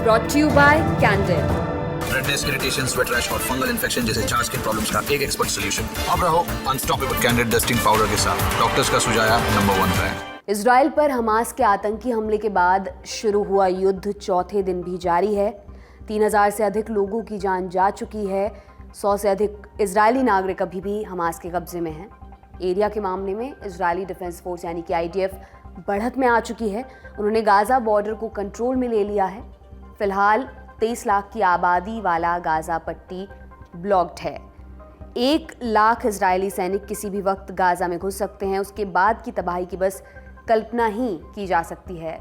brought to you by Candid. Redness, irritation, sweat rash और fungal infection जैसे चार skin problems का एक एक्सपर्ट सॉल्यूशन। अब रहो अनस्टॉपेबल कैंडिड डस्टिंग पाउडर के साथ, डॉक्टर्स का सुझाया नंबर 1 ब्रांड। इजराइल पर हमास के आतंकी हमले के बाद शुरू हुआ युद्ध चौथे दिन भी जारी है। 3000 से अधिक लोगों की जान जा चुकी है। 100 से अधिक इजरायली नागरिक अभी भी हमास के कब्जे में हैं। एरिया के मामले में इजरायली डिफेंस फोर्स यानी कि IDF बढ़त में आ चुकी है। उन्होंने गाजा बॉर्डर को कंट्रोल में ले लिया है। फिलहाल 23 लाख की आबादी वाला गाजा पट्टी ब्लॉक्ड है। 1 लाख इजरायली सैनिक किसी भी वक्त गाजा में घुस सकते हैं। उसके बाद की तबाही की बस कल्पना ही की जा सकती है।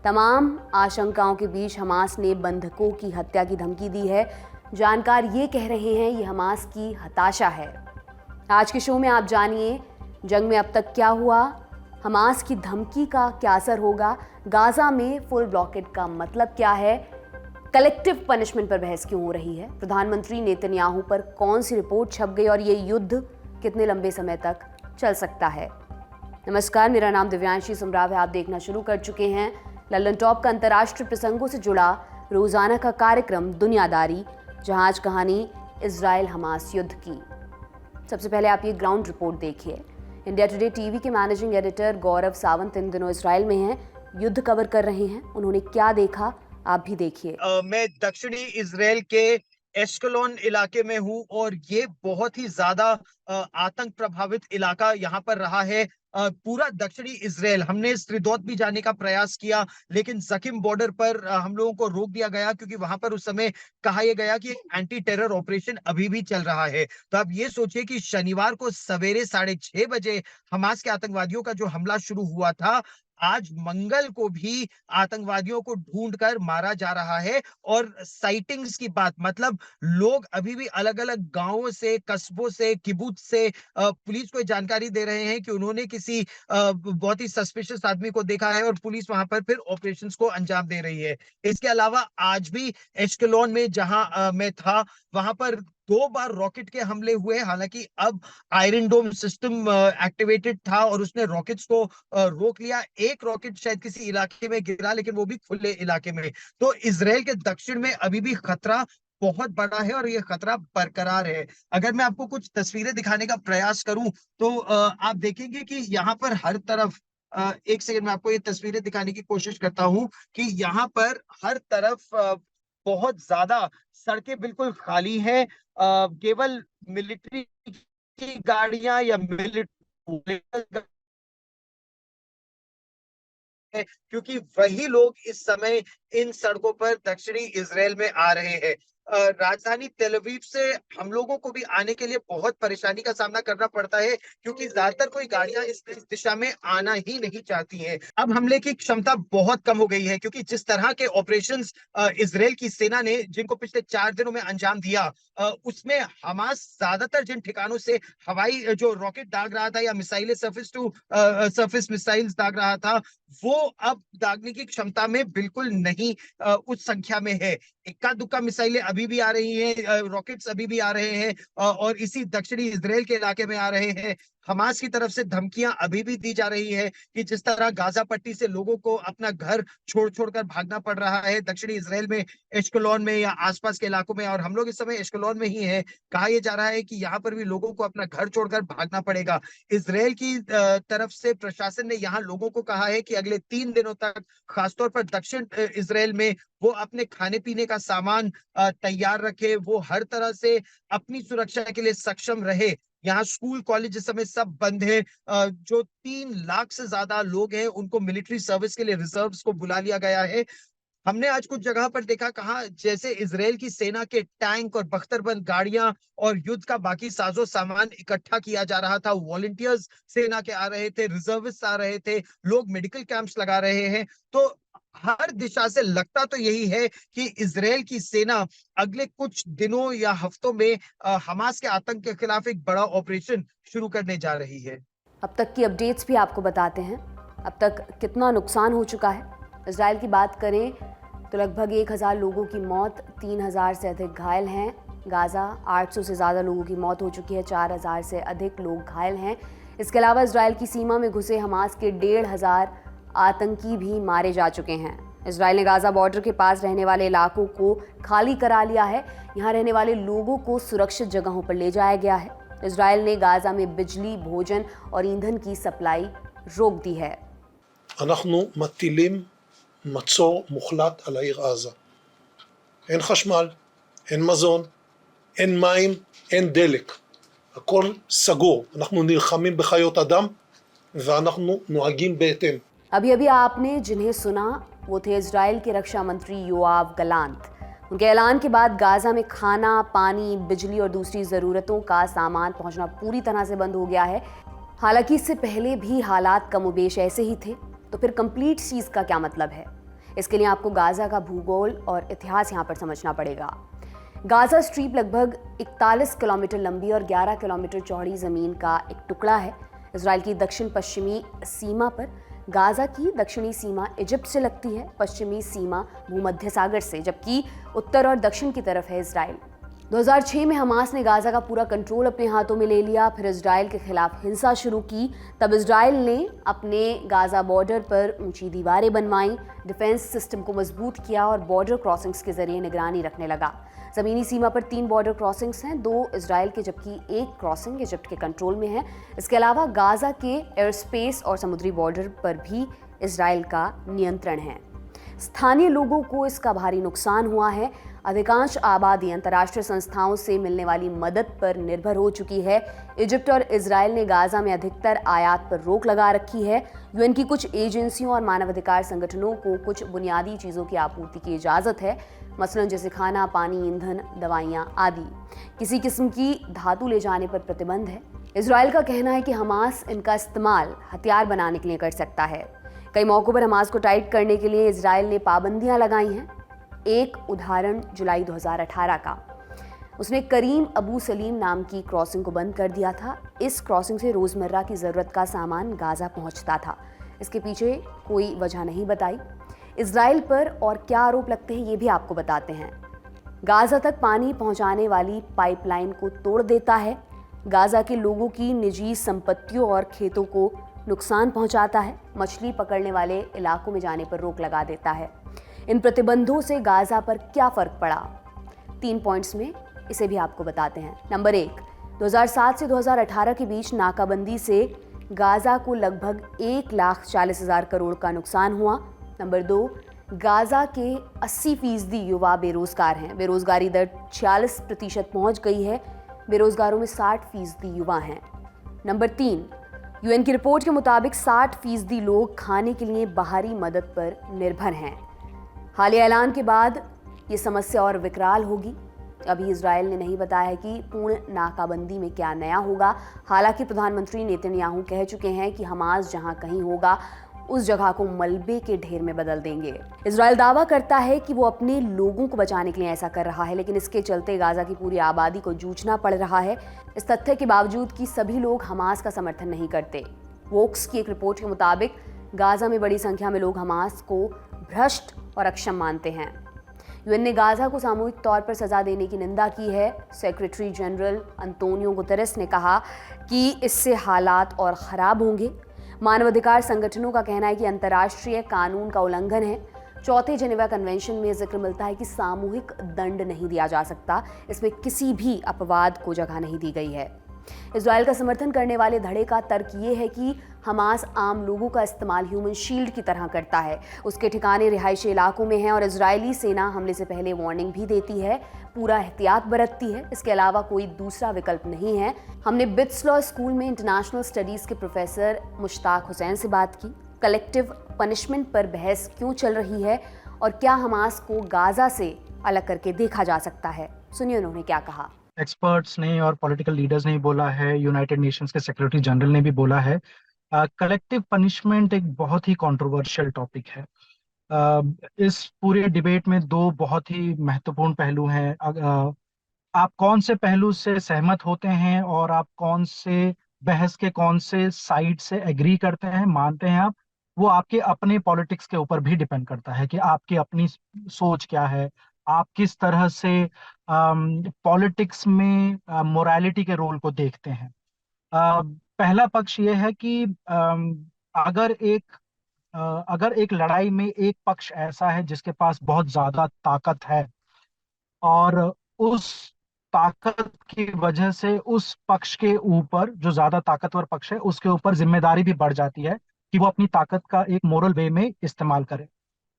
तमाम आशंकाओं के बीच हमास ने बंधकों की हत्या की धमकी दी है। जानकार ये कह रहे हैं ये हमास की हताशा है। आज के शो में आप जानिए जंग में अब तक क्या हुआ, हमास की धमकी का क्या असर होगा, गाजा में फुल ब्लॉकेड का मतलब क्या है, कलेक्टिव पनिशमेंट पर बहस क्यों हो रही है, प्रधानमंत्री नेतन्याहू पर कौन सी रिपोर्ट छप गई और ये युद्ध कितने लंबे समय तक चल सकता है। नमस्कार, मेरा नाम दिव्यांशी सुमराव है। आप देखना शुरू कर चुके हैं लल्लन टॉप का अंतर्राष्ट्रीय प्रसंगों से जुड़ा रोजाना का कार्यक्रम दुनियादारी, जहां आज कहानी इजराइल हमास युद्ध की। सबसे पहले आप ये ग्राउंड रिपोर्ट देखिए। इंडिया टुडे टीवी के मैनेजिंग एडिटर गौरव सावंत इन दिनों इजराइल में हैं, युद्ध कवर कर रहे हैं। उन्होंने क्या देखा आप भी देखिए। मैं दक्षिणी इजराइल के एश्कलोन इलाके में हूं और ये बहुत ही ज्यादा आतंक प्रभावित इलाका यहाँ पर रहा है। पूरा दक्षिणी इजराइल, हमने स्त्रिदोत भी जाने का प्रयास किया लेकिन जकीम बॉर्डर पर हम लोगों को रोक दिया गया क्योंकि वहां पर उस समय कहा यह गया कि एंटी टेरर ऑपरेशन अभी भी चल रहा है। तो आप ये सोचिए कि शनिवार को सवेरे 6:30 बजे हमास के आतंकवादियों का जो हमला शुरू हुआ था, आज मंगल को भी आतंकवादियों को ढूंढकर मारा जा रहा है। और साइटिंग्स की बात, मतलब लोग अभी भी अलग अलग गांवों से, कस्बों से, किबुत्ज से पुलिस को जानकारी दे रहे हैं कि उन्होंने किसी बहुत ही सस्पिशियस आदमी को देखा है और पुलिस वहां पर फिर ऑपरेशंस को अंजाम दे रही है। इसके अलावा आज भी एश्केलोन में जहां मैं था वहां पर 2 बार रॉकेट के हमले हुए। हालांकि अब आयरन डोम सिस्टम एक्टिवेटेड था और उसने रॉकेट्स को रोक लिया। एक रॉकेट शायद किसी इलाके में गिरा लेकिन वो भी खुले इलाके में। तो इजराइल के दक्षिण में अभी भी खतरा बहुत बड़ा है और ये खतरा बरकरार है। अगर मैं आपको कुछ तस्वीरें दिखाने का प्रयास करूं तो आप देखेंगे कि यहाँ पर हर तरफ, एक सेकंड में आपको ये तस्वीरें दिखाने की कोशिश करता हूं कि यहाँ पर हर तरफ बहुत ज्यादा सड़कें बिल्कुल खाली हैं। केवल मिलिट्री की गाड़ियां या मिलिट्री, क्योंकि वही लोग इस समय इन सड़कों पर दक्षिणी इजराइल में आ रहे हैं। राजधानी तेल अवीव से हम लोगों को भी आने के लिए बहुत परेशानी का सामना करना पड़ता है क्योंकि ज्यादातर कोई गाड़ियां इस दिशा में आना ही नहीं चाहती हैं। अब हमले की क्षमता बहुत कम हो गई है क्योंकि जिस तरह के ऑपरेशंस इजराइल की सेना ने जिनको पिछले 4 दिनों में अंजाम दिया, उसमें हमास ज्यादातर जिन ठिकानों से हवाई जो रॉकेट दाग रहा था या मिसाइलें सर्फेस टू सर्फेस मिसाइल्स दाग रहा था, वो अब दागने की क्षमता में बिल्कुल नहीं उस संख्या में है। इक्का दुक्का मिसाइलें अभी भी आ रही हैं, रॉकेट्स अभी भी आ रहे हैं और इसी दक्षिणी इजराइल के इलाके में आ रहे हैं। हमास की तरफ से धमकियां अभी भी दी जा रही है कि जिस तरह गाजा पट्टी से लोगों को अपना घर छोड़ छोड़कर भागना पड़ रहा है दक्षिणी इजराइल में, एश्केलोन में या आसपास के इलाकों में, और हम लोग इस समय एश्केलोन में ही है। कहा यह जा रहा है कि यहाँ पर भी लोगों को अपना घर छोड़कर भागना पड़ेगा। इजराइल की तरफ से प्रशासन ने यहाँ लोगों को कहा है कि अगले 3 दिनों तक खासतौर पर दक्षिण इजराइल में वो अपने खाने पीने का सामान तैयार रखे, वो हर तरह से अपनी सुरक्षा के लिए सक्षम रहे। यहाँ स्कूल कॉलेज इस समय सब बंद है। जो 3 लाख से ज्यादा लोग हैं उनको मिलिट्री सर्विस के लिए रिजर्व्स को बुला लिया गया है। हमने आज कुछ जगह पर देखा, कहा जैसे इजराइल की सेना के टैंक और बख्तरबंद गाड़ियां और युद्ध का बाकी साजो सामान इकट्ठा किया जा रहा था। वॉलंटियर्स सेना के आ रहे थे, रिजर्विस्ट आ रहे थे, लोग मेडिकल कैंप्स लगा रहे हैं। तो हर दिशा से लगता तो यही है कि इजराइल की सेना अगले कुछ दिनों या हफ्तों में हमास के आतंक के खिलाफ एक बड़ा ऑपरेशन शुरू करने जा रही है। अब तक की अपडेट्स भी आपको बताते हैं। अब तक कितना नुकसान हो चुका है। इजराइल की बात करें तो लगभग 1000 लोगों की मौत, 3000 से अधिक घायल हैं। गाजा 800 से ज़्यादा लोगों की मौत हो चुकी है, 4000 से अधिक लोग घायल हैं। इसके अलावा इजराइल की सीमा में घुसे हमास के 1500 आतंकी भी मारे जा चुके हैं। इसराइल ने गाजा बॉर्डर के पास रहने वाले इलाकों को खाली करा लिया है। यहाँ रहने वाले लोगों को सुरक्षित जगहों पर ले जाया गया है। इसराइल ने गाजा में बिजली, भोजन और ईंधन की सप्लाई रोक दी है। אנחנו מטילים מצור מוחלט על העיר עזה. אין חשמל, אין מזון, אין מים, אין דלק. הכל סגור. אנחנו נלחמים בחיות אדם ואנחנו נוהגים בהתאם. अभी अभी आपने जिन्हें सुना वो थे इजराइल के रक्षा मंत्री योआव गलांत। उनके ऐलान के बाद गाजा में खाना, पानी, बिजली और दूसरी ज़रूरतों का सामान पहुंचना पूरी तरह से बंद हो गया है। हालांकि इससे पहले भी हालात कमोबेश ऐसे ही थे, तो फिर कंप्लीट चीज़ का क्या मतलब है? इसके लिए आपको गाजा का भूगोल और इतिहास यहाँ पर समझना पड़ेगा। गाजा स्ट्रीप लगभग 41 किलोमीटर लंबी और 11 किलोमीटर चौड़ी ज़मीन का एक टुकड़ा है। इसराइल की दक्षिण पश्चिमी सीमा पर गाजा की दक्षिणी सीमा इजिप्ट से लगती है, पश्चिमी सीमा भूमध्य सागर से, जबकि उत्तर और दक्षिण की तरफ है इसराइल। 2006 में हमास ने गाजा का पूरा कंट्रोल अपने हाथों में ले लिया, फिर इसराइल के खिलाफ हिंसा शुरू की। तब इसराइल ने अपने गाजा बॉर्डर पर ऊंची दीवारें बनवाई, डिफेंस सिस्टम को मजबूत किया और बॉर्डर क्रॉसिंग्स के जरिए निगरानी रखने लगा। ज़मीनी सीमा पर 3 बॉर्डर क्रॉसिंग्स हैं, 2 इसराइल के जबकि 1 क्रॉसिंग इजिप्ट के कंट्रोल में है। इसके अलावा गाजा के एयर स्पेस और समुद्री बॉर्डर पर भी इसराइल का नियंत्रण है। स्थानीय लोगों को इसका भारी नुकसान हुआ है। अधिकांश आबादी अंतर्राष्ट्रीय संस्थाओं से मिलने वाली मदद पर निर्भर हो चुकी है। इजिप्ट और इसराइल ने गाजा में अधिकतर आयात पर रोक लगा रखी है। यूएन की कुछ एजेंसियों और मानवाधिकार संगठनों को कुछ बुनियादी चीज़ों की आपूर्ति की इजाज़त है, मसलन जैसे खाना, पानी, ईंधन, दवाइयाँ आदि। किसी किस्म की धातु ले जाने पर प्रतिबंध है। इसराइल का कहना है कि हमास इनका इस्तेमाल हथियार बनाने के लिए कर सकता है। कई मौक़ों पर हमास को टाइट करने के लिए इसराइल ने पाबंदियां लगाई हैं। एक उदाहरण जुलाई 2018 का, उसने करीम अबू सलीम नाम की क्रॉसिंग को बंद कर दिया था। इस क्रॉसिंग से रोज़मर्रा की ज़रूरत का सामान गाजा पहुंचता था। इसके पीछे कोई वजह नहीं बताई। इसराइल पर और क्या आरोप लगते हैं ये भी आपको बताते हैं। गाजा तक पानी पहुंचाने वाली पाइपलाइन को तोड़ देता है, गाजा के लोगों की निजी संपत्तियों और खेतों को नुकसान पहुंचाता है, मछली पकड़ने वाले इलाकों में जाने पर रोक लगा देता है। इन प्रतिबंधों से गाजा पर क्या फ़र्क पड़ा? 3 पॉइंट्स में इसे भी आपको बताते हैं। नंबर 1, 2007 से 2018 के बीच नाकाबंदी से गाजा को लगभग 1,40,000 करोड़ का नुकसान हुआ। नंबर 2, गाजा के 80% युवा बेरोजगार हैं। बेरोजगारी दर 46% पहुंच गई है। बेरोजगारों में 60% युवा हैं। नंबर 3, यूएन की रिपोर्ट के मुताबिक 60% लोग खाने के लिए बाहरी मदद पर निर्भर हैं। हालिया ऐलान के बाद ये समस्या और विकराल होगी। अभी इजराइल ने नहीं बताया है कि पूर्ण नाकाबंदी में क्या नया होगा। हालांकि प्रधानमंत्री नेतन्याहू कह चुके हैं कि हमास जहां कहीं होगा उस जगह को मलबे के ढेर में बदल देंगे। इजराइल दावा करता है कि वो अपने लोगों को बचाने के लिए ऐसा कर रहा है, लेकिन इसके चलते गाजा की पूरी आबादी को जूझना पड़ रहा है। इस तथ्य के बावजूद कि सभी लोग हमास का समर्थन नहीं करते। वोक्स की एक रिपोर्ट के मुताबिक गाजा में बड़ी संख्या में लोग हमास को भ्रष्ट और अक्षम मानते हैं। यूएन ने गाजा को सामूहिक तौर पर सजा देने की निंदा की है। सेक्रेटरी जनरल अंतोनियो गुतेरेस ने कहा कि इससे हालात और ख़राब होंगे। मानवाधिकार संगठनों का कहना है कि अंतर्राष्ट्रीय कानून का उल्लंघन है। चौथे जेनेवा कन्वेंशन में जिक्र मिलता है कि सामूहिक दंड नहीं दिया जा सकता। इसमें किसी भी अपवाद को जगह नहीं दी गई है। इजराइल का समर्थन करने वाले धड़े का तर्क ये है कि हमास आम लोगों का इस्तेमाल ह्यूमन शील्ड की तरह करता है। उसके ठिकाने रिहायशी इलाकों में हैं और इजरायली सेना हमले से पहले वार्निंग भी देती है, पूरा एहतियात बरतती है। इसके अलावा कोई दूसरा विकल्प नहीं है। हमने बिट्स लॉ स्कूल में इंटरनेशनल स्टडीज़ के प्रोफेसर मुश्ताक हुसैन से बात की। कलेक्टिव पनिशमेंट पर बहस क्यों चल रही है और क्या हमास को गाजा से अलग करके देखा जा सकता है? सुनिए उन्होंने क्या कहा। एक्सपर्ट्स ने और पॉलिटिकल लीडर्स ने भी बोला है, यूनाइटेड नेशंस के सेक्रेटरी जनरल ने भी बोला है, कलेक्टिव पनिशमेंट एक बहुत ही कंट्रोवर्शियल टॉपिक है। इस पूरे डिबेट में 2 बहुत ही महत्वपूर्ण पहलू हैं। आप कौन से पहलू से सहमत होते हैं और आप कौन से बहस के कौन से साइड से एग्री करते हैं, मानते हैं आप, वो आपके अपने पॉलिटिक्स के ऊपर भी डिपेंड करता है कि आपकी अपनी सोच क्या है, आप किस तरह से पॉलिटिक्स में मोरालिटी के रोल को देखते हैं। पहला पक्ष ये है कि अगर एक अगर एक लड़ाई में एक पक्ष ऐसा है जिसके पास बहुत ज्यादा ताकत है और उस ताकत की वजह से उस पक्ष के ऊपर, जो ज्यादा ताकतवर पक्ष है, उसके ऊपर जिम्मेदारी भी बढ़ जाती है कि वो अपनी ताकत का एक मोरल वे में इस्तेमाल करे।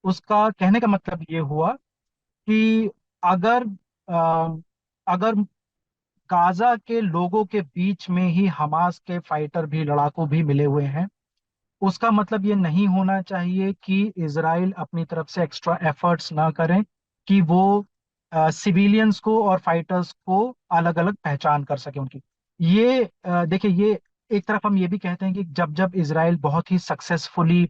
उसका कहने का मतलब ये हुआ कि अगर अ, अगर गाजा के लोगों के बीच में ही हमास के फाइटर भी, लड़ाकू भी मिले हुए हैं, उसका मतलब ये नहीं होना चाहिए कि इजराइल अपनी तरफ से एक्स्ट्रा एफर्ट्स ना करें कि वो सिविलियंस को और फाइटर्स को अलग अलग पहचान कर सके उनकी। ये देखिए, ये एक तरफ हम ये भी कहते हैं कि जब जब इजराइल बहुत ही सक्सेसफुली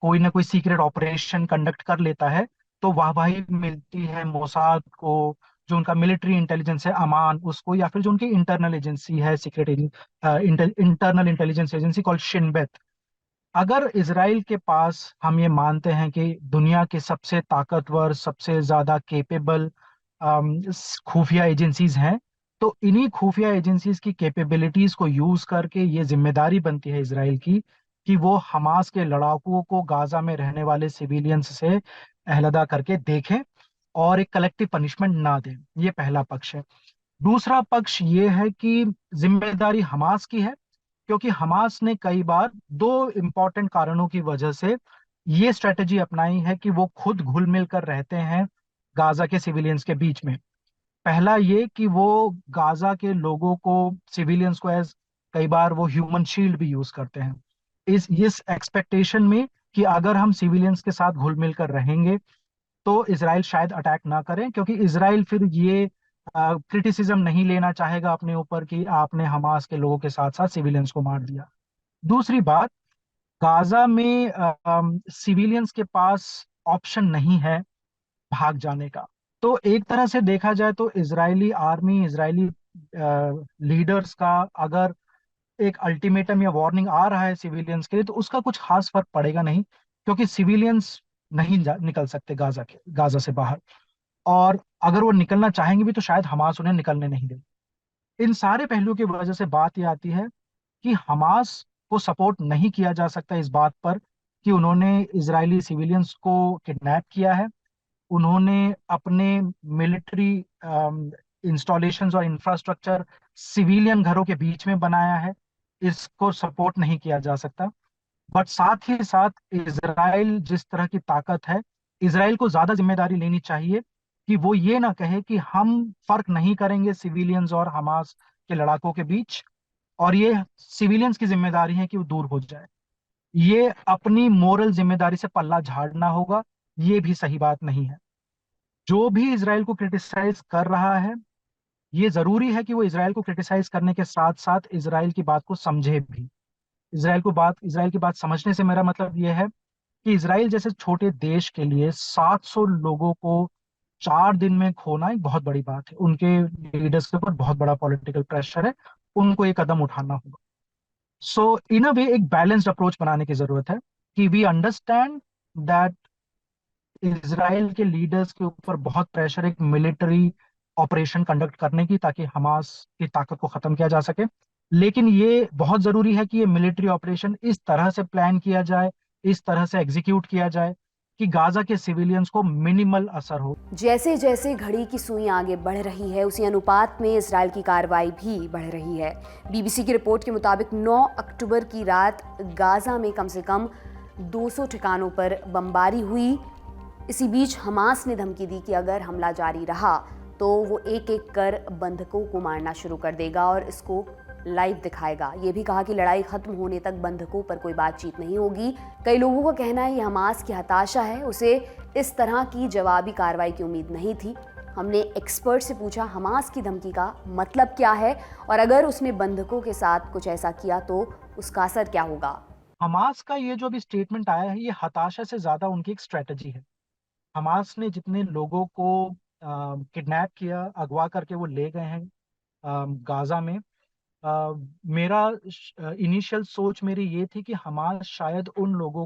कोई ना कोई सीक्रेट ऑपरेशन कंडक्ट कर लेता है तो वाहवाही मिलती है मोसाद को, जो उनका मिलिट्री इंटेलिजेंस है अमान उसको, या फिर जो उनकी इंटरनल एजेंसी है, secret internal intelligence agency called Shin Bet. अगर इसराइल के पास, हम ये मानते हैं कि दुनिया के सबसे ताकतवर, सबसे ज्यादा केपेबल खुफिया एजेंसीज हैं, तो इन्हीं खुफिया एजेंसीज की कैपेबिलिटीज को यूज करके ये जिम्मेदारी बनती है इसराइल की कि वो हमास के लड़ाकुओं को गाजा में रहने वाले सिविलियंस से अलहदा करके देखें और एक कलेक्टिव पनिशमेंट ना दें। ये पहला पक्ष है। दूसरा पक्ष ये है कि जिम्मेदारी हमास की है, क्योंकि हमास ने कई बार दो इंपॉर्टेंट कारणों की वजह से ये स्ट्रेटेजी अपनाई है कि वो खुद घुल मिल कर रहते हैं गाजा के सिविलियंस के बीच में। पहला ये कि वो गाजा के लोगों को, सिविलियंस को एज, कई बार वो ह्यूमन शील्ड भी यूज करते हैं इस एक्सपेक्टेशन में कि अगर हम सिविलियंस के साथ घुल मिल कर रहेंगे तो इसराइल शायद अटैक ना करें, क्योंकि इसराइल फिर ये क्रिटिसिज्म नहीं लेना चाहेगा अपने ऊपर कि आपने हमास के लोगों के साथ साथ सिविलियंस को मार दिया। दूसरी बात, गाजा में सिविलियंस के पास ऑप्शन नहीं है भाग जाने का। तो एक तरह से देखा जाए तो इजरायली आर्मी, इजरायली लीडर्स का अगर एक अल्टीमेटम या वार्निंग आ रहा है सिविलियंस के लिए, तो उसका कुछ खास फर्क पड़ेगा नहीं, क्योंकि सिविलियंस नहीं निकल सकते गाजा से बाहर। और अगर वो निकलना चाहेंगे भी तो शायद हमास उन्हें निकलने नहीं दे। इन सारे पहलुओं की वजह से बात ये आती है कि हमास को सपोर्ट नहीं किया जा सकता इस बात पर कि उन्होंने इजरायली सिविलियंस को किडनैप किया है, उन्होंने अपने मिलिट्री इंस्टॉलेशंस और इंफ्रास्ट्रक्चर सिविलियन घरों के बीच में बनाया है। इसको सपोर्ट नहीं किया जा सकता। बट साथ ही साथ इजराइल जिस तरह की ताकत है, इजराइल को ज्यादा जिम्मेदारी लेनी चाहिए कि वो ये ना कहे कि हम फर्क नहीं करेंगे सिविलियंस और हमास के लड़ाकों के बीच, और ये सिविलियंस की जिम्मेदारी है कि वो दूर हो जाए। ये अपनी मोरल जिम्मेदारी से पल्ला झाड़ना होगा। ये भी सही बात नहीं है। जो भी इसराइल को क्रिटिसाइज कर रहा है, ये जरूरी है कि वो इसराइल को क्रिटिसाइज करने के साथ साथ इसराइल की बात को समझे भी। इसराइल की बात समझने से मेरा मतलब यह है कि इसराइल जैसे छोटे देश के लिए 700 लोगों को 4 दिन में खोना एक बहुत बड़ी बात है। उनके लीडर्स के ऊपर बहुत बड़ा पॉलिटिकल प्रेशर है, उनको ये कदम उठाना होगा। सो इन अ वे एक बैलेंस्ड अप्रोच बनाने की जरूरत है कि वी अंडरस्टैंड दैट इसराइल के लीडर्स के ऊपर बहुत प्रेशर है एक मिलिट्री ऑपरेशन कंडक्ट करने की, ताकि हमास की ताकत को खत्म किया जा सके। लेकिन ये बहुत जरूरी है कि ये मिलिट्री ऑपरेशन इस तरह से प्लान किया जाए, इस तरह से एग्जीक्यूट किया जाए कि गाजा के सिविलियंस को मिनिमल असर हो। जैसे जैसे घड़ी की सुई आगे बढ़ रही है, उसी अनुपात में इसराइल की कार्रवाई भी बढ़ रही है। बीबीसी की रिपोर्ट के मुताबिक 9 अक्टूबर की रात गाजा में कम से कम 200 ठिकानों पर बमबारी हुई। इसी बीच हमास ने धमकी दी कि अगर हमला जारी रहा तो वो एक एक कर बंधकों को मारना शुरू कर देगा और इसको लाइव दिखाएगा। ये भी कहा कि लड़ाई खत्म होने तक बंधकों पर कोई बातचीत नहीं होगी। कई लोगों का कहना है ये हमास की हताशा है, उसे इस तरह की जवाबी कार्रवाई की उम्मीद नहीं थी। हमने एक्सपर्ट से पूछा हमास की धमकी का मतलब क्या है और अगर उसने बंधकों के साथ कुछ ऐसा किया तो उसका असर क्या होगा। हमास का ये जो अभी स्टेटमेंट आया है, ये हताशा से ज्यादा उनकी एक स्ट्रेटजी है। हमास ने जितने लोगों को किडनैप किया, अगवा करके वो ले गए हैं गाजा में, मेरा इनिशियल सोच मेरी ये थी कि हमास शायद उन लोगों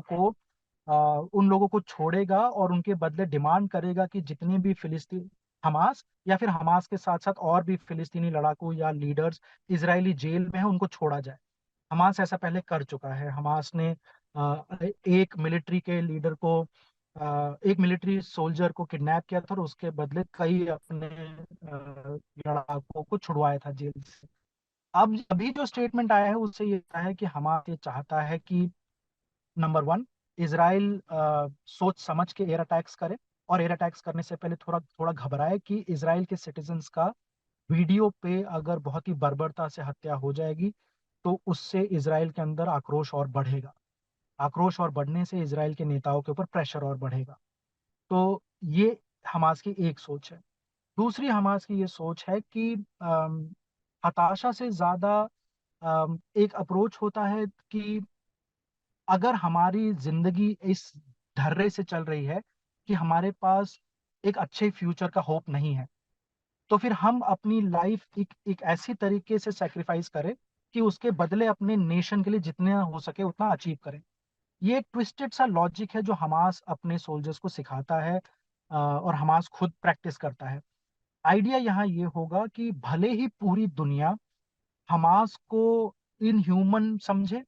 को छोड़ेगा और उनके बदले डिमांड करेगा कि जितने भी फिलिस्तीन, हमास या फिर हमास के साथ साथ और भी फिलिस्तीनी लड़ाकू या लीडर्स इजरायली जेल में हैं, उनको छोड़ा जाए। हमास ऐसा पहले कर चुका है। हमास ने एक मिलिट्री के लीडर को, एक मिलिट्री सोल्जर को किडनैप किया था और उसके बदले कई अपने लड़ाकों को छुड़वाया था जेल से। अब अभी जो स्टेटमेंट आया है उससे ये है कि हमारा ये चाहता है कि नंबर वन, इसराइल सोच समझ के एयर अटैक्स करे, और एयर अटैक्स करने से पहले थोड़ा थोड़ा घबराए कि इसराइल के सिटीजन्स का वीडियो पे अगर बहुत ही बर्बरता से हत्या हो जाएगी तो उससे इसराइल के अंदर आक्रोश और बढ़ेगा। आक्रोश और बढ़ने से इसराइल के नेताओं के ऊपर प्रेशर और बढ़ेगा। तो ये हमास की एक सोच है। दूसरी हमास की ये सोच है कि हताशा से ज्यादा एक अप्रोच होता है कि अगर हमारी जिंदगी इस ढर्रे से चल रही है कि हमारे पास एक अच्छे फ्यूचर का होप नहीं है, तो फिर हम अपनी लाइफ एक ऐसी तरीके से सेक्रीफाइस करें कि उसके बदले अपने नेशन के लिए जितना हो सके उतना अचीव करें। ये एक ट्विस्टेड सा लॉजिक है जो हमास अपने सोल्जर्स को सिखाता है, और हमास खुद प्रैक्टिस करता है। आइडिया यहाँ ये होगा कि भले ही पूरी दुनिया हमास को इनह्यूमन समझे,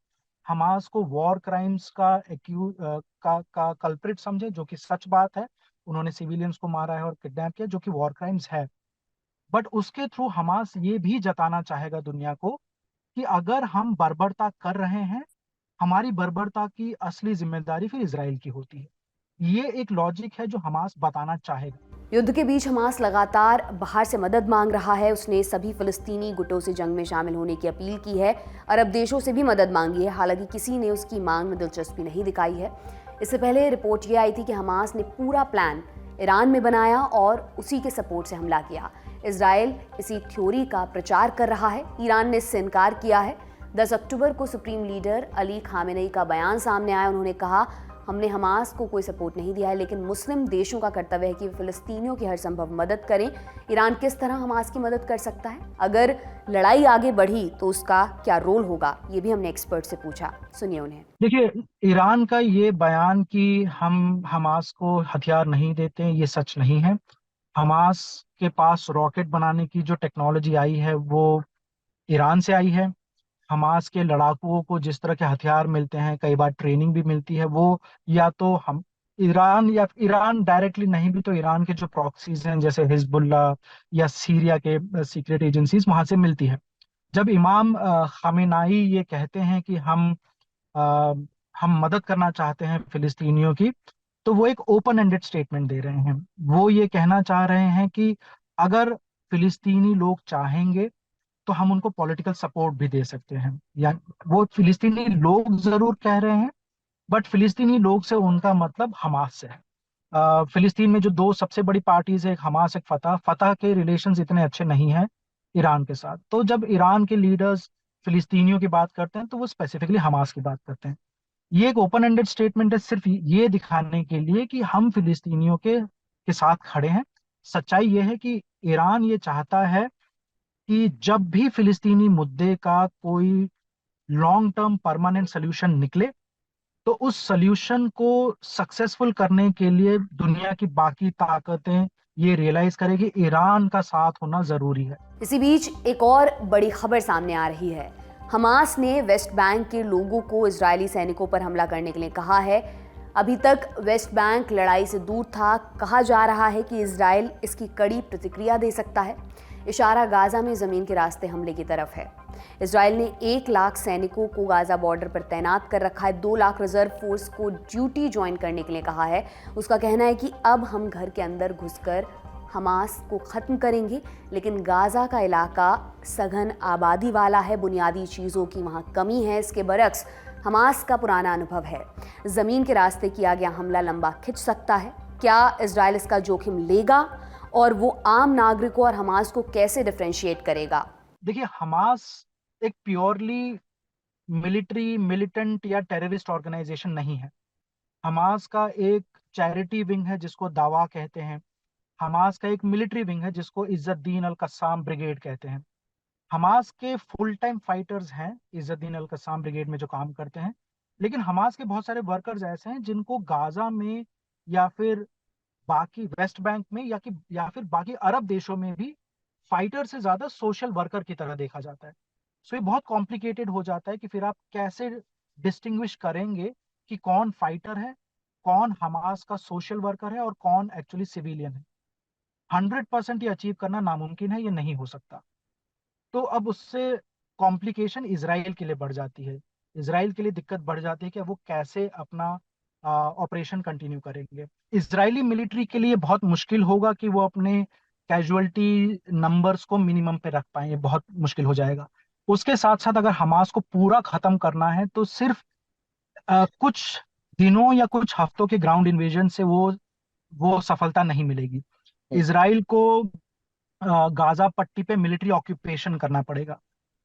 हमास को वॉर क्राइम्स का कल्प्रिट समझे, जो कि सच बात है, उन्होंने सिविलियंस को मारा है और किडनैप किया, जो कि वॉर क्राइम्स है। बट उसके थ्रू हमास ये भी जताना चाहेगा दुनिया को कि अगर हम बर्बरता कर रहे हैं, हमारी बर्बरता की असली जिम्मेदारी फिर इजराइल की होती है। ये एक लॉजिक है जो हमास बताना चाहेगा। युद्ध के बीच हमास लगातार बाहर से मदद मांग रहा है। उसने सभी फिलिस्तीनी गुटों से जंग में शामिल होने की अपील की है। अरब देशों से भी मदद मांगी है, हालांकि किसी ने उसकी मांग में दिलचस्पी नहीं दिखाई है। इससे पहले रिपोर्ट ये आई थी कि हमास ने पूरा प्लान ईरान में बनाया और उसी के सपोर्ट से हमला किया। इजराइल इसी थ्योरी का प्रचार कर रहा है। ईरान ने इससे इनकार किया है। 10 अक्टूबर को सुप्रीम लीडर अली खामेनेई का बयान सामने आया। उन्होंने कहा, हमने हमास को कोई सपोर्ट नहीं दिया है, लेकिन मुस्लिम देशों का कर्तव्य है कि वे फिलिस्तीनियों की हर संभव मदद करें। ईरान किस तरह हमास की मदद कर सकता है? अगर लड़ाई आगे बढ़ी तो उसका क्या रोल होगा? ये भी हमने एक्सपर्ट से पूछा। सुनिए उन्हें। देखिए, ईरान का ये बयान कि हम हमास को हथियार नहीं देते, ये सच नहीं है। हमास के पास रॉकेट बनाने की जो टेक्नोलॉजी आई है वो ईरान से आई है। हमास के लड़ाकुओं को जिस तरह के हथियार मिलते हैं, कई बार ट्रेनिंग भी मिलती है, वो या तो हम ईरान, या ईरान डायरेक्टली नहीं भी तो ईरान के जो प्रॉक्सीज हैं जैसे हिजबुल्ला या सीरिया के सीक्रेट एजेंसीज, वहां से मिलती है। जब इमाम खामेनाई ये कहते हैं कि अ, हम मदद करना चाहते हैं फिलिस्तीनियों की, तो वो एक ओपन एंडेड स्टेटमेंट दे रहे हैं। वो ये कहना चाह रहे हैं कि अगर फिलिस्तीनी लोग चाहेंगे तो हम उनको पॉलिटिकल सपोर्ट भी दे सकते हैं। या वो फिलिस्तीनी लोग जरूर कह रहे हैं, बट फिलिस्तीनी लोग से उनका मतलब हमास से है। फिलिस्तीन में जो दो सबसे बड़ी पार्टीज है, एक हमास एक फतह, फतह के रिलेशंस इतने अच्छे नहीं हैं ईरान के साथ। तो जब ईरान के लीडर्स फिलिस्तीनियों की बात करते हैं तो वो स्पेसिफिकली हमास की बात करते हैं। ये एक ओपन एंडेड स्टेटमेंट है, सिर्फ ये दिखाने के लिए कि हम फिलिस्तीनियों के साथ खड़े हैं। सच्चाई ये है कि ईरान ये चाहता है कि जब भी फिलिस्तीनी मुद्दे का कोई लॉन्ग टर्म परमानेंट सोल्यूशन निकले, तो उस सोल्यूशन को सक्सेसफुल करने के लिए दुनिया की बाकी ताकतें ये रियलाइज करें कि ईरान का साथ होना जरूरी है। इसी बीच एक और बड़ी खबर सामने आ रही है। हमास ने वेस्ट बैंक के लोगों को इजरायली सैनिकों पर हमला करने के लिए कहा है। अभी तक वेस्ट बैंक लड़ाई से दूर था। कहा जा रहा है कि इजराइल इसकी कड़ी प्रतिक्रिया दे सकता है। इशारा गाजा में जमीन के रास्ते हमले की तरफ है। इजराइल ने 1 लाख सैनिकों को गाजा बॉर्डर पर तैनात कर रखा है। 2 लाख रिजर्व फोर्स को ड्यूटी ज्वाइन करने के लिए कहा है। उसका कहना है कि अब हम घर के अंदर घुसकर हमास को ख़त्म करेंगे, लेकिन गाजा का इलाका सघन आबादी वाला है। बुनियादी चीज़ों की वहाँ कमी है। इसके बरक्स हमास का पुराना अनुभव है। ज़मीन के रास्ते किया गया हमला लंबा खिंच सकता है। क्या इजराइल इसका जोखिम लेगा और वो आम नागरिकों और हमास को कैसे डिफरेंशिएट करेगा? देखिए, हमास एक प्योरली मिलिट्री, मिलिटेंट या टेररिस्ट ऑर्गेनाइजेशन नहीं है। हमास का एक चैरिटी विंग है जिसको दावा कहते हैं। हमास का एक मिलिट्री विंग है जिसको इज्जत-दीन अल-कस्साम ब्रिगेड कहते हैं। हमास के फुल टाइम फाइटर्स हैं इज्जत-दीन अल-कस्साम ब्रिगेड में जो काम करते हैं, लेकिन हमास के बहुत सारे वर्कर्स ऐसे हैं जिनको गाजा में या फिर बाकी वेस्ट बैंक में या फिर बाकी अरब देशों में भी फाइटर से ज्यादा सोशल वर्कर की तरह देखा जाता है। सो ये बहुत कॉम्प्लिकेटेड हो जाता है कि फिर आप कैसे डिस्टिंग्विश करेंगे कि कौन फाइटर है, कौन हमास का सोशल वर्कर है और कौन एक्चुअली सिविलियन है। 100% ये अचीव करना नामुमकिन है, ये नहीं हो सकता। तो अब उससे कॉम्प्लिकेशन इसराइल के लिए बढ़ जाती है। इसराइल के लिए दिक्कत बढ़ जाती है कि अब वो कैसे अपना ऑपरेशन कंटिन्यू करेंगे। इजरायली मिलिट्री के लिए बहुत मुश्किल होगा कि वो अपने कैजुअलिटी नंबर्स को मिनिमम पे रख पाए, ये बहुत मुश्किल हो जाएगा। उसके साथ साथ अगर हमास को पूरा खत्म करना है तो सिर्फ कुछ दिनों या कुछ हफ्तों के ग्राउंड इन्वेजन से वो सफलता नहीं मिलेगी। इसराइल को गाजा पट्टी पे मिलिट्री ऑक्यूपेशन करना पड़ेगा।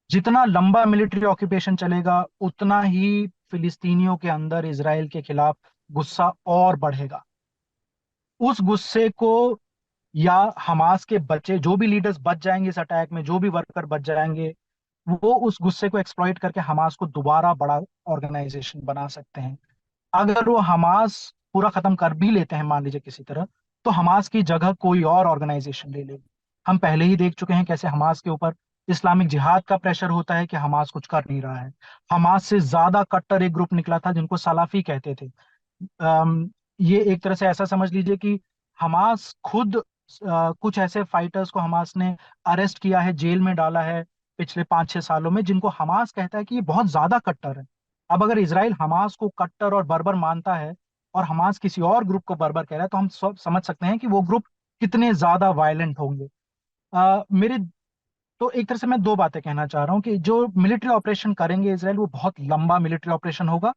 जितना लंबा मिलिट्री ऑक्यूपेशन चलेगा उतना ही फिलिस्तीनियों के अंदर इसराइल के खिलाफ गुस्सा और बढ़ेगा। उस गुस्से को, या हमास के बच्चे जो भी लीडर्स बच जाएंगे इस अटैक में, जो भी वर्कर बच जाएंगे, वो उस गुस्से को एक्सप्लॉइट करके हमास को दोबारा बड़ा ऑर्गेनाइजेशन बना सकते हैं। अगर वो हमास पूरा खत्म कर भी लेते हैं मान लीजिए किसी तरह, तो हमास की जगह कोई और ऑर्गेनाइजेशन ले लेगी। हम पहले ही देख चुके हैं कैसे हमास के ऊपर इस्लामिक जिहाद का प्रेशर होता है कि हमास कुछ कर नहीं रहा है। हमास से ज्यादा कट्टर एक ग्रुप निकला था जिनको सलाफी कहते थे। ये एक तरह से ऐसा समझ लीजिए कि हमास खुद कुछ ऐसे फाइटर्स को हमास ने अरेस्ट किया है, जेल में डाला है पिछले 5-6 सालों में, जिनको हमास कहता है कि ये बहुत ज्यादा कट्टर है। अब अगर इसराइल हमास को कट्टर और बर्बर मानता है और हमास किसी और ग्रुप को बर्बर कह रहा है, तो हम सब समझ सकते हैं कि वो ग्रुप कितने ज्यादा वायलेंट होंगे। मेरे तो एक तरह से मैं दो बातें कहना चाह रहा हूँ कि जो मिलिट्री ऑपरेशन करेंगे इसराइल, वो बहुत लंबा मिलिट्री ऑपरेशन होगा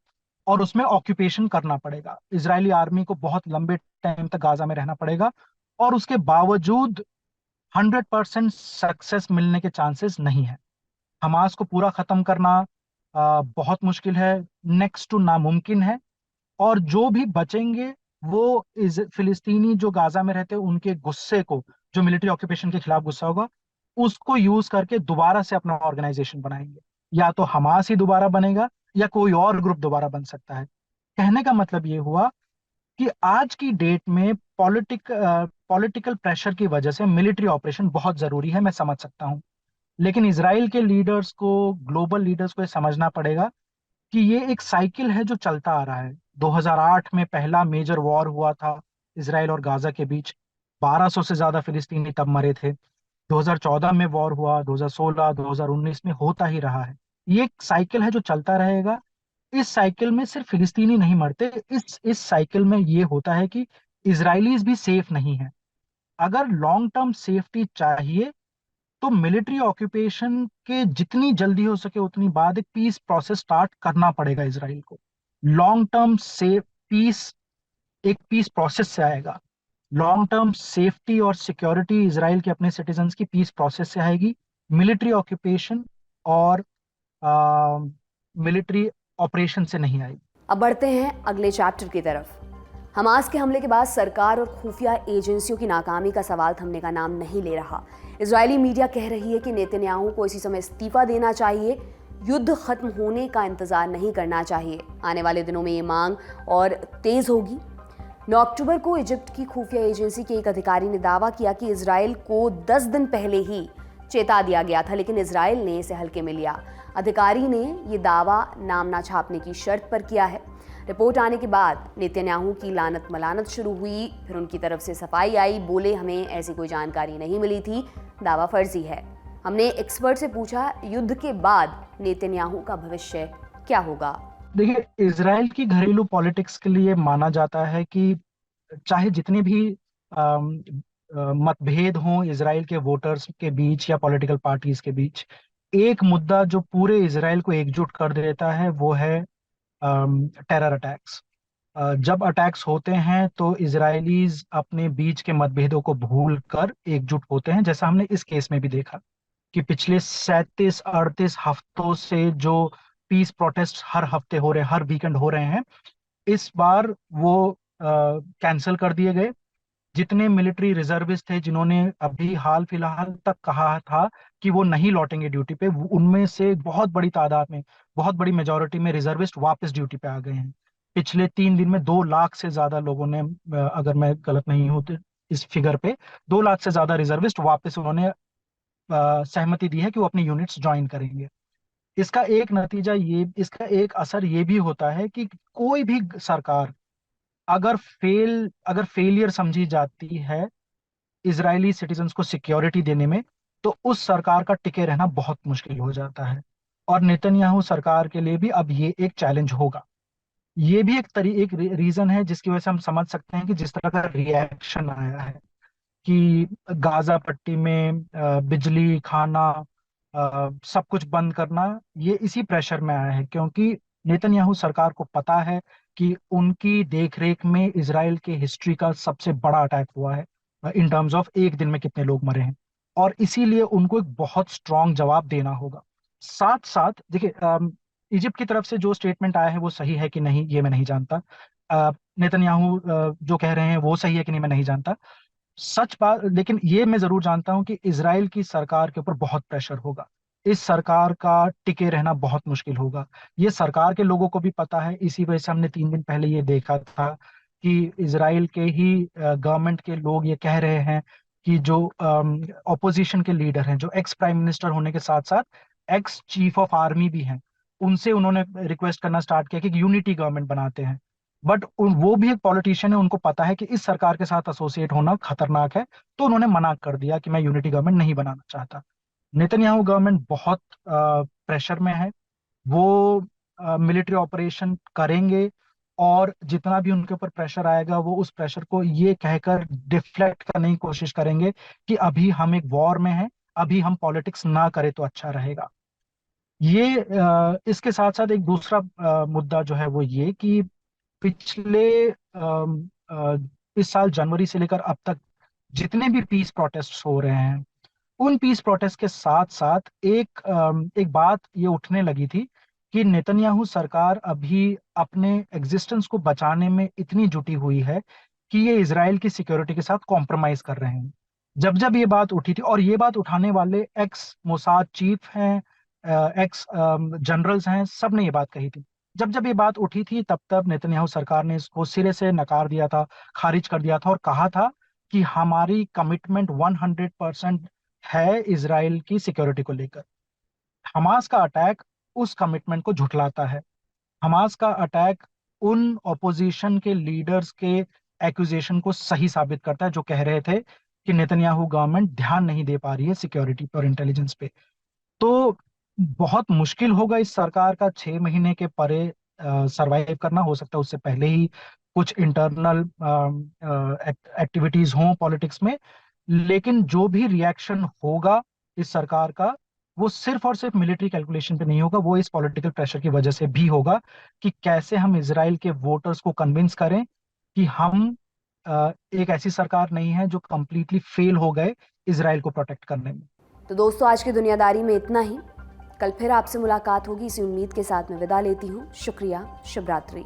और उसमें ऑक्यूपेशन करना पड़ेगा। इजरायली आर्मी को बहुत लंबे टाइम तक गाजा में रहना पड़ेगा और उसके बावजूद 100% सक्सेस मिलने के चांसेस नहीं है। हमास को पूरा खत्म करना बहुत मुश्किल है, नेक्स्ट टू नामुमकिन है। और जो भी बचेंगे वो इस फिलिस्तीनी जो गाजा में रहते हैं उनके गुस्से को, जो मिलिट्री ऑक्यूपेशन के खिलाफ गुस्सा होगा, उसको यूज करके दोबारा से अपना ऑर्गेनाइजेशन बनाएंगे। या तो हमास ही दोबारा बनेगा या कोई और ग्रुप दोबारा बन सकता है। कहने का मतलब ये हुआ कि आज की डेट में पॉलिटिकल प्रेशर की वजह से मिलिट्री ऑपरेशन बहुत जरूरी है, मैं समझ सकता हूँ। लेकिन इसराइल के लीडर्स को, ग्लोबल लीडर्स को ये समझना पड़ेगा कि ये एक साइकिल है जो चलता आ रहा है। 2008 में पहला मेजर वॉर हुआ था इसराइल और गाजा के बीच, 1200 से ज्यादा फिलिस्तीनी तब मरे थे। 2014 में वॉर हुआ, 2016, 2019 में होता ही रहा है। ये एक साइकिल है जो चलता रहेगा। इस साइकिल में सिर्फ फिलिस्तीनी नहीं मरते, इस साइकिल में ये होता है कि इजरायलीज भी सेफ नहीं है। अगर लॉन्ग टर्म सेफ्टी चाहिए तो मिलिट्री ऑक्यूपेशन के जितनी जल्दी हो सके उतनी बाद एक पीस प्रोसेस स्टार्ट करना पड़ेगा इसराइल को। लॉन्ग टर्म से पीस एक पीस प्रोसेस से आएगा। लॉन्ग टर्म सेफ्टी और सिक्योरिटी इसराइल के अपने सिटीजन्स की पीस प्रोसेस से आएगी, मिलिट्री ऑक्यूपेशन और मिलिट्री ऑपरेशन से नहीं आएगी। अब बढ़ते हैं अगले चैप्टर की तरफ। हमास के हमले के बाद सरकार और खुफिया एजेंसियों की नाकामी का सवाल थमने का नाम नहीं ले रहा। इजरायली मीडिया कह रही है कि नेतन्याहू को इसी समय इस्तीफा देना चाहिए, युद्ध खत्म होने का इंतजार नहीं करना चाहिए। आने वाले दिनों में ये मांग और तेज होगी। 9 अक्टूबर को इजिप्ट की खुफिया एजेंसी के एक अधिकारी ने दावा किया कि इजराइल को 10 दिन पहले ही चेता दिया गया था, लेकिन इजराइल ने इसे हल्के में लिया। अधिकारी ने ये दावा नाम ना छापने की शर्त पर किया है। रिपोर्ट आने के बाद नेतन्याहू की लानत मलानत शुरू हुई, फिर उनकी तरफ से सफाई आई, बोले हमें ऐसी कोई जानकारी नहीं मिली थी, दावा फर्जी है। हमने एक्सपर्ट से पूछा युद्ध के बाद नेतन्याहू का भविष्य क्या होगा। देखिए, इजराइल की घरेलू पॉलिटिक्स के लिए माना जाता है कि चाहे जितने भी मतभेद हों इजराइल के वोटर्स के बीच या पॉलिटिकल पार्टीज के बीच, एक मुद्दा जो पूरे इजराइल को एकजुट कर देता है वो है टेरर अटैक्स। जब अटैक्स होते हैं तो इजरायलीज अपने बीच के मतभेदों को भूल कर एकजुट होते हैं, जैसा हमने इस केस में भी देखा कि पिछले 37-38 हफ्तों से जो पीस प्रोटेस्ट हर हफ्ते हो रहे, हर वीकेंड हो रहे हैं, इस बार वो कैंसिल कर दिए गए। जितने मिलिट्री रिजर्विस्ट थे जिन्होंने अभी हाल फिलहाल तक कहा था कि वो नहीं लौटेंगे ड्यूटी पे, उनमें से बहुत बड़ी तादाद में, बहुत बड़ी मेजोरिटी में रिजर्विस्ट वापस ड्यूटी पे आ गए हैं। पिछले 3 दिन में 2 लाख से ज्यादा लोगों ने, अगर मैं गलत नहीं हूं तो इस फिगर पे 2 लाख से ज्यादा रिजर्विस्ट वापस उन्होंने सहमति दी है कि वो अपनी यूनिट्स ज्वाइन करेंगे। इसका एक नतीजा ये, इसका एक असर ये भी होता है कि कोई भी सरकार अगर फेलियर समझी जाती है इजरायली सिटीजन्स को सिक्योरिटी देने में, तो उस सरकार का टिके रहना बहुत मुश्किल हो जाता है। और नेतन्याहू सरकार के लिए भी अब ये एक चैलेंज होगा। ये भी एक रीजन है जिसकी वजह से हम समझ सकते हैं कि जिस तरह का रिएक्शन आया है कि गाजा पट्टी में बिजली, खाना, सब कुछ बंद करना, ये इसी प्रेशर में आया है, क्योंकि नेतन्याहू सरकार को पता है कि उनकी देखरेख में इजराइल के हिस्ट्री का सबसे बड़ा अटैक हुआ है इन टर्म्स ऑफ एक दिन में कितने लोग मरे हैं, और इसीलिए उनको एक बहुत स्ट्रांग जवाब देना होगा। साथ साथ देखिए, इजिप्ट की तरफ से जो स्टेटमेंट आया है वो सही है कि नहीं ये मैं नहीं जानता। नेतन्याहू जो कह रहे हैं वो सही है कि नहीं मैं नहीं जानता, सच बात। लेकिन ये मैं जरूर जानता हूं कि इजराइल की सरकार के ऊपर बहुत प्रेशर होगा। इस सरकार का टिके रहना बहुत मुश्किल होगा। ये सरकार के लोगों को भी पता है, इसी वजह से हमने 3 दिन पहले ये देखा था कि इजराइल के ही गवर्नमेंट के लोग ये कह रहे हैं कि जो ऑपोजिशन के लीडर हैं, जो एक्स प्राइम मिनिस्टर होने के साथ साथ एक्स चीफ ऑफ आर्मी भी हैं, उनसे उन्होंने रिक्वेस्ट करना स्टार्ट किया कि यूनिटी गवर्नमेंट बनाते हैं। बट वो भी एक पॉलिटिशियन है, उनको पता है कि इस सरकार के साथ एसोसिएट होना खतरनाक है, तो उन्होंने मना कर दिया कि मैं यूनिटी गवर्नमेंट नहीं बनाना चाहता। नेतन्याहू गवर्नमेंट बहुत प्रेशर में है। वो मिलिट्री ऑपरेशन करेंगे, और जितना भी उनके ऊपर प्रेशर आएगा वो उस प्रेशर को ये कहकर डिफ्लेक्ट करने की कोशिश करेंगे कि अभी हम एक वॉर में हैं, अभी हम पॉलिटिक्स ना करें तो अच्छा रहेगा। ये इसके साथ साथ एक दूसरा मुद्दा जो है वो ये कि पिछले इस साल जनवरी से लेकर अब तक जितने भी पीस प्रोटेस्ट हो रहे हैं, उन पीस प्रोटेस्ट के साथ साथ एक बात ये उठने लगी थी कि नेतन्याहू सरकार अभी अपने एग्जिस्टेंस को बचाने में इतनी जुटी हुई है कि ये इजराइल की सिक्योरिटी के साथ कॉम्प्रोमाइज कर रहे हैं। जब जब ये बात उठी थी, और ये बात उठाने वाले एक्स मोसाद चीफ हैं, एक्स जनरल्स हैं, सब ने ये बात कही थी। जब जब ये बात उठी थी तब तब नेतन्याहू सरकार ने इसको सिरे से नकार दिया था, खारिज कर दिया था, और कहा था कि हमारी कमिटमेंट 100% है इजराइल की सिक्योरिटी को लेकर। हमास का अटैक उस कमिटमेंट को झुठलाता है। हमास का अटैक उन ऑपोजिशन के लीडर्स के एक्यूजेशन को सही साबित करता है जो कह रहे थे कि नेतन्याहू गवर्नमेंट ध्यान नहीं दे पा रही है सिक्योरिटी और इंटेलिजेंस पे। तो बहुत मुश्किल होगा इस सरकार का 6 महीने के परे सरवाइव करना। हो सकता है उससे पहले ही कुछ इंटरनल एक्टिविटीज हों पॉलिटिक्स में, लेकिन जो भी रिएक्शन होगा इस सरकार का, वो सिर्फ और सिर्फ मिलिट्री कैलकुलेशन पे नहीं होगा, वो इस पॉलिटिकल प्रेशर की वजह से भी होगा कि कैसे हम इजराइल के वोटर्स को कन्विंस करें कि हम एक ऐसी सरकार नहीं है जो कंप्लीटली फेल हो गए इजराइल को प्रोटेक्ट करने में। तो दोस्तों, आज की दुनियादारी में इतना ही। कल फिर आपसे मुलाकात होगी, इसी उम्मीद के साथ मैं विदा लेती हूँ। शुक्रिया, शुभ रात्रि।